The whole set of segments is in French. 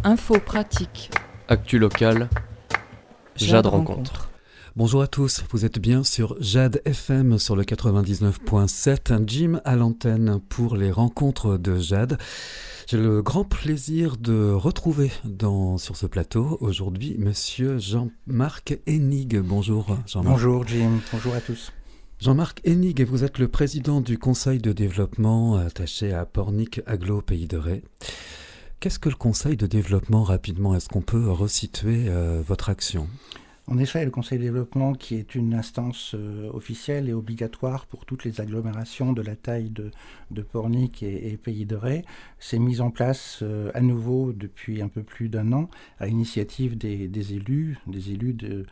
Info pratique. Actu locale, Jade Rencontre. Bonjour à tous, vous êtes bien sur Jade FM sur le 99.7, Jim à l'antenne pour les rencontres de Jade. J'ai le grand plaisir de retrouver sur ce plateau aujourd'hui Monsieur Jean-Marc Hennig. Bonjour Jean-Marc. Bonjour Jim, bonjour à tous. Jean-Marc Hennig, vous êtes le président du conseil de développement attaché à Pornic Agglo Pays de Ré. Qu'est-ce que le conseil de développement rapidement? Est-ce qu'on peut resituer votre action? En effet, le conseil de développement, qui est une instance officielle et obligatoire pour toutes les agglomérations de la taille de Pornic et Pays de Ré, s'est mis en place à nouveau depuis un peu plus d'un an à l'initiative des élus du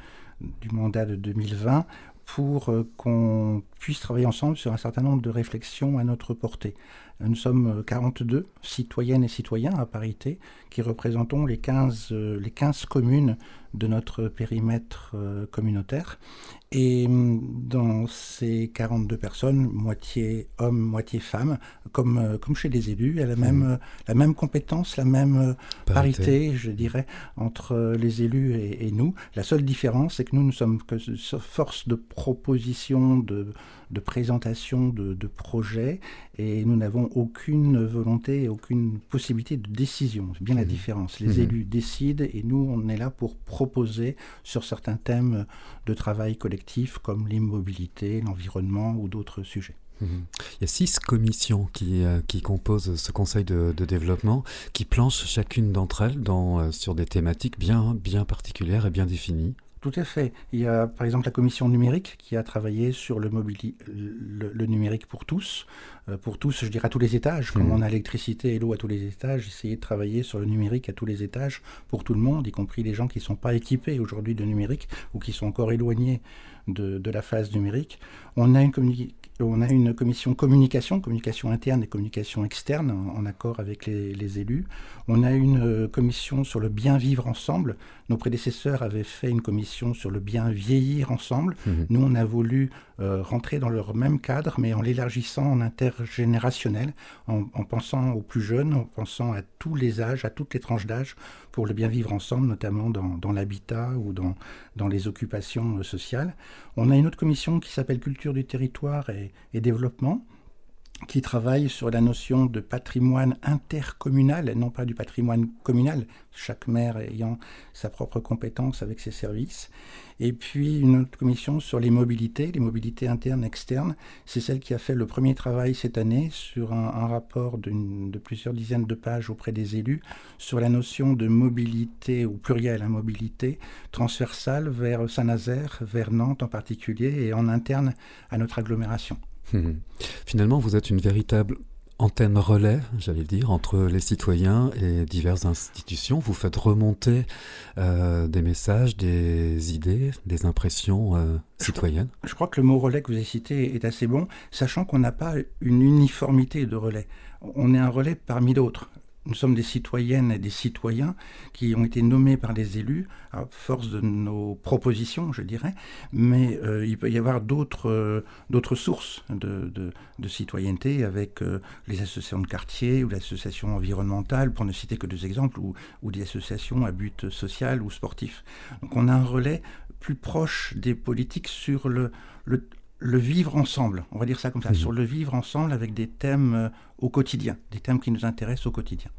mandat de 2020 pour qu'on puisse travailler ensemble sur un certain nombre de réflexions à notre portée. Nous sommes 42 citoyennes et citoyens à parité qui représentons les 15 communes de notre périmètre communautaire. Et dans ces 42 personnes, moitié hommes, moitié femmes, comme chez les élus, il y a la même compétence, la même parité, je dirais, entre les élus et nous. La seule différence, c'est que nous sommes que force de proposition, de présentation de projets, et nous n'avons aucune volonté et aucune possibilité de décision. C'est bien la différence. Les élus décident et nous, on est là pour proposer sur certains thèmes de travail collectif comme l'immobilité, l'environnement ou d'autres sujets. Il y a 6 commissions qui composent ce conseil de développement, qui planchent chacune d'entre elles sur des thématiques bien particulières et bien définies. Tout à fait. Il y a par exemple la commission numérique qui a travaillé sur le numérique pour tous. Je dirais à tous les étages. Comme on a l'électricité et l'eau à tous les étages, essayer de travailler sur le numérique à tous les étages pour tout le monde, y compris les gens qui ne sont pas équipés aujourd'hui de numérique ou qui sont encore éloignés de la phase numérique. On a une commission communication interne et communication externe en accord avec les élus. On a une commission sur le bien vivre ensemble. Nos prédécesseurs avaient fait une commission sur le bien vieillir ensemble. Nous, on a voulu rentrer dans leur même cadre, mais en l'élargissant en intergénérationnel, en pensant aux plus jeunes, en pensant à tous les âges, à toutes les tranches d'âge, pour le bien vivre ensemble, notamment dans l'habitat ou dans les occupations sociales. On a une autre commission qui s'appelle Culture du territoire et développement, qui travaille sur la notion de patrimoine intercommunal, et non pas du patrimoine communal, chaque maire ayant sa propre compétence avec ses services. Et puis une autre commission sur les mobilités internes, externes. C'est celle qui a fait le premier travail cette année sur un rapport de plusieurs dizaines de pages auprès des élus sur la notion de mobilité, au pluriel, mobilité transversale vers Saint-Nazaire, vers Nantes en particulier, et en interne à notre agglomération. Finalement, vous êtes une véritable antenne relais, j'allais dire, entre les citoyens et diverses institutions. Vous faites remonter des messages, des idées, des impressions citoyennes. Je crois que le mot relais que vous avez cité est assez bon, sachant qu'on n'a pas une uniformité de relais. On est un relais parmi d'autres. Nous sommes des citoyennes et des citoyens qui ont été nommés par les élus à force de nos propositions, je dirais, mais il peut y avoir d'autres sources de citoyenneté avec les associations de quartier ou l'association environnementale, pour ne citer que 2 exemples, ou des associations à but social ou sportif. Donc on a un relais plus proche des politiques sur le vivre ensemble, on va dire ça comme ça, sur le vivre ensemble avec des thèmes au quotidien, des thèmes qui nous intéressent au quotidien.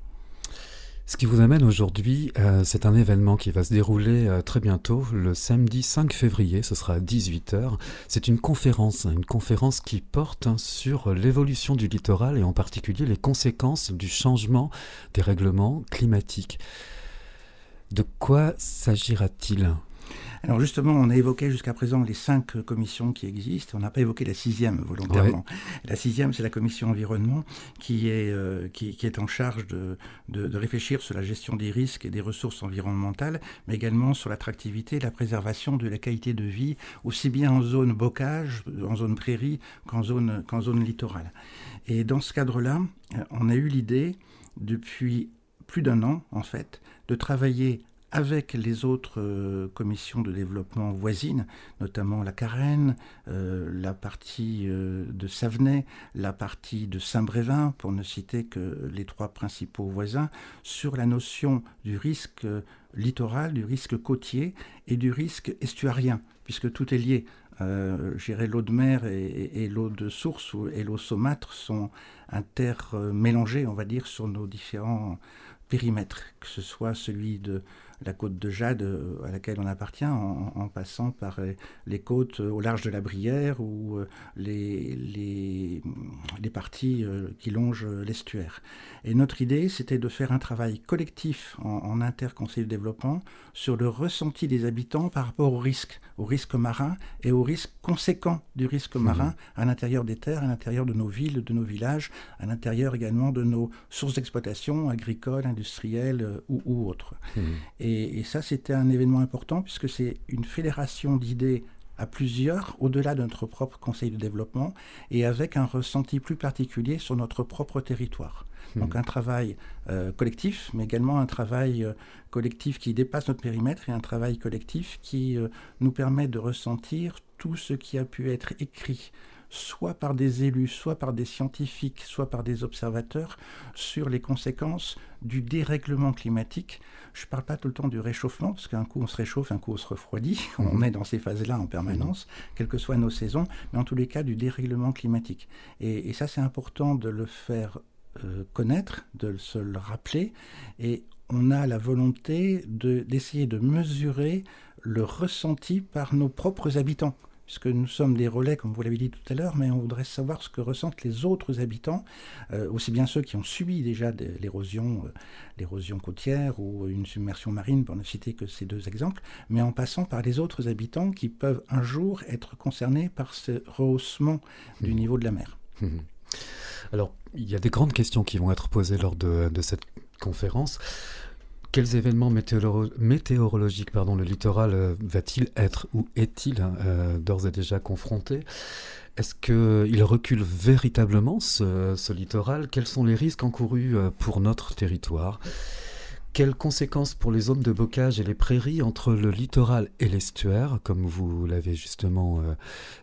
Ce qui vous amène aujourd'hui, c'est un événement qui va se dérouler très bientôt, le samedi 5 février, ce sera à 18h. C'est une conférence qui porte sur l'évolution du littoral et en particulier les conséquences du changement des règlements climatiques. De quoi s'agira-t-il ? Alors justement, on a évoqué jusqu'à présent les 5 commissions qui existent. On n'a pas évoqué la 6e volontairement. Ouais. La 6e, c'est la commission environnement qui est en charge de réfléchir sur la gestion des risques et des ressources environnementales, mais également sur l'attractivité et la préservation de la qualité de vie, aussi bien en zone bocage, en zone prairie, qu'en zone littorale. Et dans ce cadre-là, on a eu l'idée, depuis plus d'1 an en fait, de travailler avec les autres commissions de développement voisines, notamment la Carène, la partie de Savenay, la partie de Saint-Brévin, pour ne citer que les 3 principaux voisins, sur la notion du risque littoral, du risque côtier et du risque estuarien, puisque tout est lié. L'eau de mer et l'eau de source et l'eau saumâtre sont intermélangées, on va dire, sur nos différents périmètres, que ce soit celui de la côte de Jade à laquelle on appartient, en passant par les côtes au large de la Brière ou les parties qui longent l'estuaire. Et notre idée, c'était de faire un travail collectif en interconseil de développement sur le ressenti des habitants par rapport au risque marin et au risque conséquent du risque marin à l'intérieur des terres, à l'intérieur de nos villes, de nos villages, à l'intérieur également de nos sources d'exploitation agricoles, industrielles ou autres. Et ça, c'était un événement important puisque c'est une fédération d'idées à plusieurs, au-delà de notre propre conseil de développement, et avec un ressenti plus particulier sur notre propre territoire. Donc un travail collectif, mais également un travail collectif qui dépasse notre périmètre et un travail collectif qui nous permet de ressentir tout ce qui a pu être écrit soit par des élus, soit par des scientifiques, soit par des observateurs, sur les conséquences du dérèglement climatique. Je ne parle pas tout le temps du réchauffement, parce qu'un coup on se réchauffe, un coup on se refroidit, on est dans ces phases-là en permanence, quelles que soient nos saisons, mais en tous les cas du dérèglement climatique. Et ça, c'est important de le faire connaître, de se le rappeler, et on a la volonté d'essayer de mesurer le ressenti par nos propres habitants, puisque nous sommes des relais, comme vous l'avez dit tout à l'heure, mais on voudrait savoir ce que ressentent les autres habitants, aussi bien ceux qui ont subi déjà l'érosion côtière ou une submersion marine, pour ne citer que ces 2 exemples, mais en passant par les autres habitants qui peuvent un jour être concernés par ce rehaussement du niveau de la mer. Alors, il y a des grandes questions qui vont être posées lors de cette conférence. Quels événements météorologiques le littoral va-t-il être ou est-il d'ores et déjà confronté ? Est-ce qu'il recule véritablement ce littoral ? Quels sont les risques encourus pour notre territoire ? Quelles conséquences pour les zones de bocage et les prairies entre le littoral et l'estuaire, comme vous l'avez justement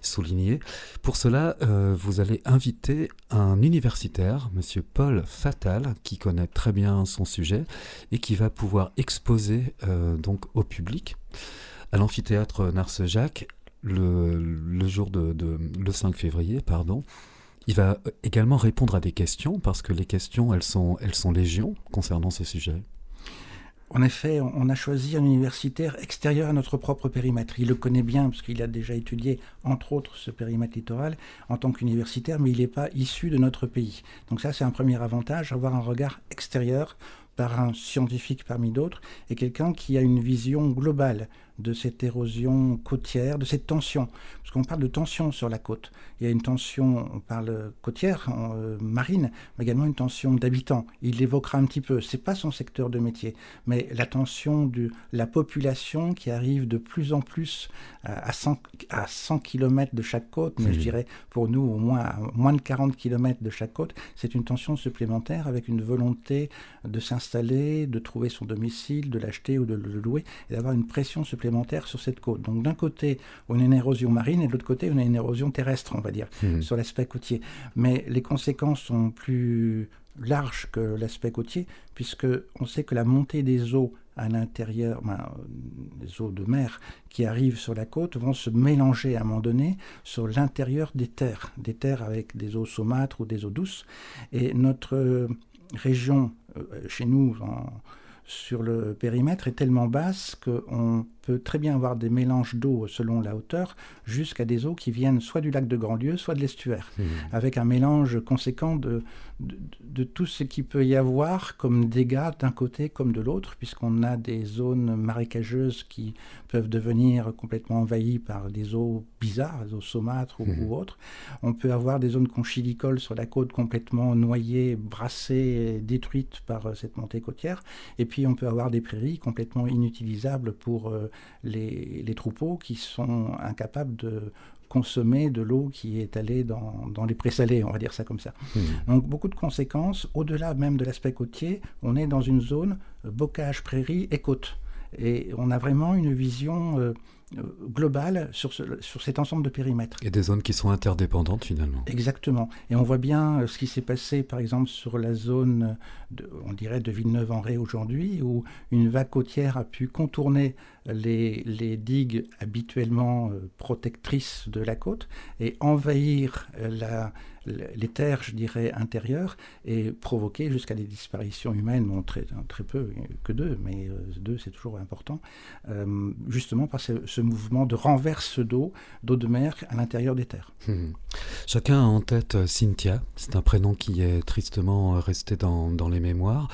souligné ? Pour cela, vous allez inviter un universitaire, M. Paul Fatal, qui connaît très bien son sujet et qui va pouvoir exposer donc au public à l'amphithéâtre Narcejac le 5 février. Il va également répondre à des questions, parce que les questions, elles sont légion concernant ce sujet. En effet, on a choisi un universitaire extérieur à notre propre périmètre. Il le connaît bien parce qu'il a déjà étudié, entre autres, ce périmètre littoral en tant qu'universitaire, mais il n'est pas issu de notre pays. Donc ça, c'est un premier avantage, avoir un regard extérieur par un scientifique parmi d'autres, et quelqu'un qui a une vision globale de cette érosion côtière, de cette tension. Parce qu'on parle de tension sur la côte. Il y a une tension, on parle côtière, marine, mais également une tension d'habitants. Il l'évoquera un petit peu. Ce n'est pas son secteur de métier, mais la tension de la population qui arrive de plus en plus à 100 km de chaque côte, mais je dirais pour nous au moins à moins de 40 km de chaque côte. C'est une tension supplémentaire avec une volonté de s'installer, de trouver son domicile, de l'acheter ou de le louer, et d'avoir une pression supplémentaire sur cette côte. Donc d'un côté, on a une érosion marine, et de l'autre côté, on a une érosion terrestre, on va dire, sur l'aspect côtier. Mais les conséquences sont plus larges que l'aspect côtier, puisqu'on sait que la montée des eaux à l'intérieur, les eaux de mer qui arrivent sur la côte vont se mélanger à un moment donné sur l'intérieur des terres avec des eaux saumâtres ou des eaux douces. Et notre région, chez nous, sur le périmètre, est tellement basse qu'on peut très bien avoir des mélanges d'eau selon la hauteur, jusqu'à des eaux qui viennent soit du lac de Grandlieu, soit de l'estuaire, avec un mélange conséquent de tout ce qu'il peut y avoir comme dégâts d'un côté comme de l'autre, puisqu'on a des zones marécageuses qui peuvent devenir complètement envahies par des eaux bizarres, des eaux saumâtres ou autres. On peut avoir des zones conchilicoles sur la côte complètement noyées, brassées, détruites par cette montée côtière. Et puis on peut avoir des prairies complètement inutilisables pour les troupeaux qui sont incapables de consommer de l'eau qui est allée dans les présalés, on va dire ça comme ça. Donc beaucoup de conséquences, au-delà même de l'aspect côtier, on est dans une zone bocage, prairie et côte. Et on a vraiment une vision globale sur cet ensemble de périmètres. Et des zones qui sont interdépendantes finalement. Exactement. Et on voit bien ce qui s'est passé par exemple sur la zone, on dirait de Villeneuve-en-Ré aujourd'hui, où une vague côtière a pu contourner les digues habituellement protectrices de la côte et envahir les terres, je dirais, intérieures et provoquer jusqu'à des disparitions humaines, bon, très peu, que 2, mais 2 c'est toujours important, justement par ce mouvement de renverse d'eau de mer à l'intérieur des terres. Chacun a en tête Cynthia, c'est un prénom qui est tristement resté dans les mémoires.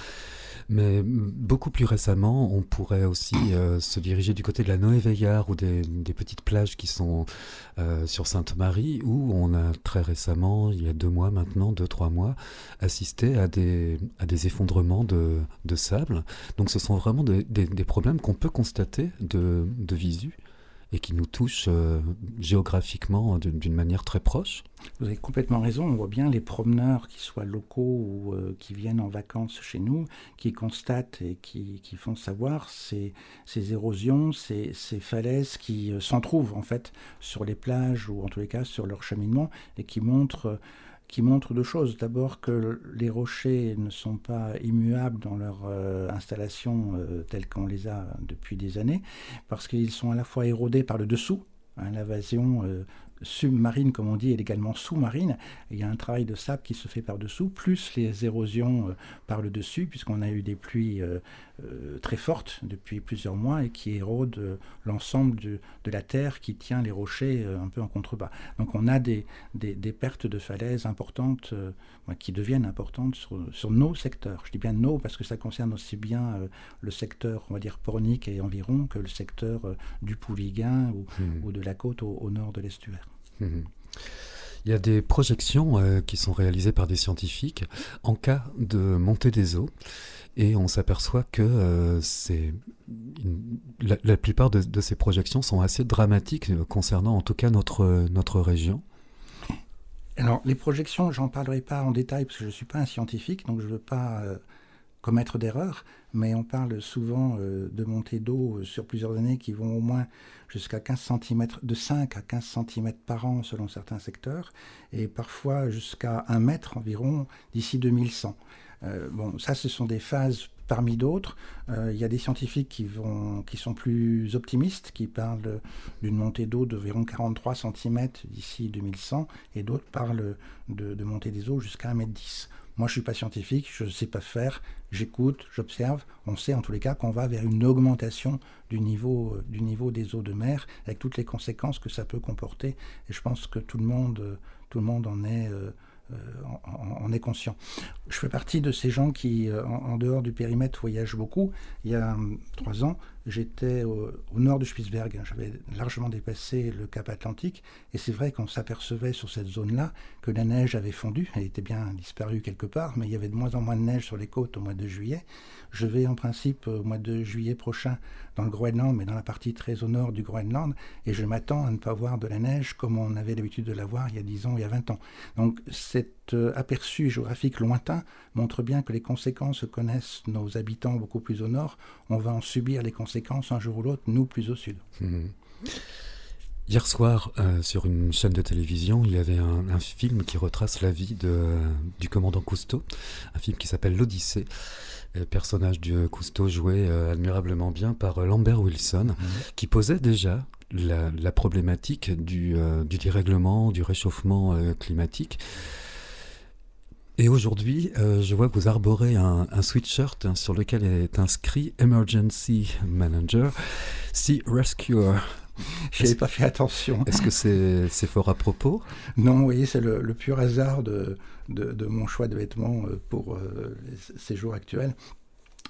Mais beaucoup plus récemment, on pourrait aussi se diriger du côté de la Noé-Veillard ou des petites plages qui sont sur Sainte-Marie, où on a très récemment, il y a 2 mois maintenant, 2-3 mois, assisté à des effondrements de sable. Donc ce sont vraiment des problèmes qu'on peut constater de visu et qui nous touchent géographiquement d'une manière très proche. Vous avez complètement raison, on voit bien les promeneurs, qu'ils soient locaux ou qui viennent en vacances chez nous, qui constatent et qui font savoir ces érosions, ces falaises qui s'en trouvent en fait sur les plages ou en tous les cas sur leur cheminement et qui montrent 2 choses. D'abord que les rochers ne sont pas immuables dans leur installation telle qu'on les a depuis des années, parce qu'ils sont à la fois érodés par le dessous, l'invasion submarine, comme on dit, et également sous-marine. Il y a un travail de sable qui se fait par-dessous, plus les érosions par le dessus, puisqu'on a eu des pluies très fortes depuis plusieurs mois et qui érodent l'ensemble de la terre qui tient les rochers un peu en contrebas. Donc on a des pertes de falaises importantes qui deviennent importantes sur nos secteurs. Je dis bien nos parce que ça concerne aussi bien le secteur, on va dire, Pornic et environ, que le secteur du Pouliguen ou de la côte au nord de l'estuaire. Il y a des projections qui sont réalisées par des scientifiques en cas de montée des eaux et on s'aperçoit que la plupart de ces projections sont assez dramatiques concernant en tout cas notre région. Alors les projections, j'en parlerai pas en détail parce que je ne suis pas un scientifique, donc je ne veux pas commettre d'erreurs, mais on parle souvent de montées d'eau sur plusieurs années qui vont au moins jusqu'à 15 cm, de 5 à 15 cm par an selon certains secteurs, et parfois jusqu'à 1 mètre environ d'ici 2100. Bon, ça ce sont des phases parmi d'autres. Il y a des scientifiques qui sont plus optimistes, qui parlent d'une montée d'eau d'environ 43 cm d'ici 2100, et d'autres parlent de montée des eaux jusqu'à 1,10 m. Moi, je ne suis pas scientifique, je ne sais pas faire, j'écoute, j'observe. On sait en tous les cas qu'on va vers une augmentation du niveau des eaux de mer, avec toutes les conséquences que ça peut comporter. Et je pense que tout le monde en est conscient. Je fais partie de ces gens qui, en dehors du périmètre, voyagent beaucoup. Il y a 3 ans, j'étais au nord de Spitzberg. J'avais largement dépassé le cap Atlantique. Et c'est vrai qu'on s'apercevait sur cette zone-là que la neige avait fondu. Elle était bien disparue quelque part, mais il y avait de moins en moins de neige sur les côtes au mois de juillet. Je vais en principe au mois de juillet prochain dans le Groenland, mais dans la partie très au nord du Groenland. Et je m'attends à ne pas voir de la neige comme on avait l'habitude de la voir il y a 10 ans, il y a 20 ans. Donc cet aperçu géographique lointain montre bien que les conséquences que connaissent nos habitants beaucoup plus au nord, on va en subir les conséquences un jour ou l'autre, nous plus au sud. Hier soir, sur une chaîne de télévision, il y avait un film qui retrace la vie du commandant Cousteau, un film qui s'appelle L'Odyssée. Le personnage de Cousteau joué admirablement bien par Lambert Wilson, qui posait déjà la problématique du dérèglement, du réchauffement climatique. Et aujourd'hui, je vois que vous arborez un sweatshirt sur lequel est inscrit Emergency Manager, Sea Rescuer. Je n'avais pas fait attention. Est-ce que c'est fort à propos ? Non, vous voyez, c'est le pur hasard de mon choix de vêtements pour ces jours actuels.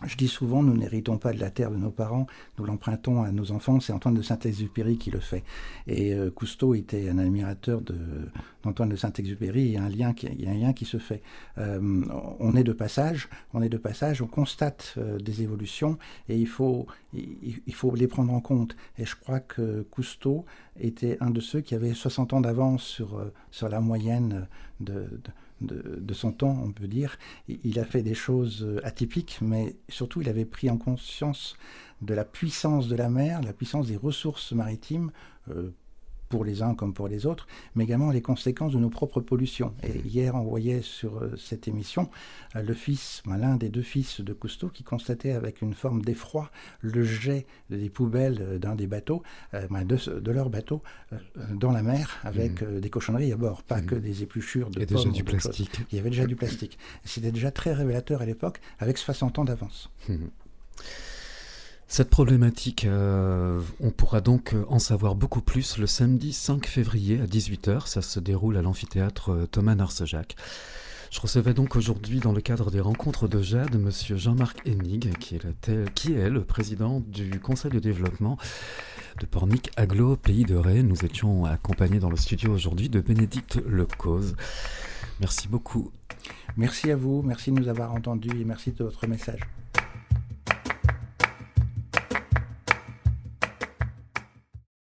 Je dis souvent, nous n'héritons pas de la terre de nos parents, nous l'empruntons à nos enfants. C'est Antoine de Saint-Exupéry qui le fait. Et Cousteau était un admirateur d'Antoine de Saint-Exupéry. Il y a un lien qui se fait. On est de passage, on constate des évolutions et il faut les prendre en compte. Et je crois que Cousteau était un de ceux qui avait 60 ans d'avance sur la moyenne de son temps, on peut dire. Il a fait des choses atypiques, mais surtout il avait pris en conscience de la puissance de la mer, la puissance des ressources maritimes, pour les uns comme pour les autres, mais également les conséquences de nos propres pollutions. Et hier, on voyait sur cette émission l'un des deux fils de Cousteau qui constatait avec une forme d'effroi le jet des poubelles d'un des bateaux, de leur bateau, dans la mer, avec des cochonneries à bord, pas que des épluchures de pommes. Déjà du plastique. Il y avait déjà du plastique. C'était déjà très révélateur à l'époque, avec 60 ans d'avance. Cette problématique, on pourra donc en savoir beaucoup plus le samedi 5 février à 18h. Ça se déroule à l'amphithéâtre Thomas Narcejac. Je recevais donc aujourd'hui, dans le cadre des rencontres de Jade, monsieur Jean-Marc Hennig, qui est le président du conseil de développement de Pornic Agglo, Pays de Ré. Nous étions accompagnés dans le studio aujourd'hui de Bénédicte Lecause. Merci beaucoup. Merci à vous, merci de nous avoir entendus et merci de votre message.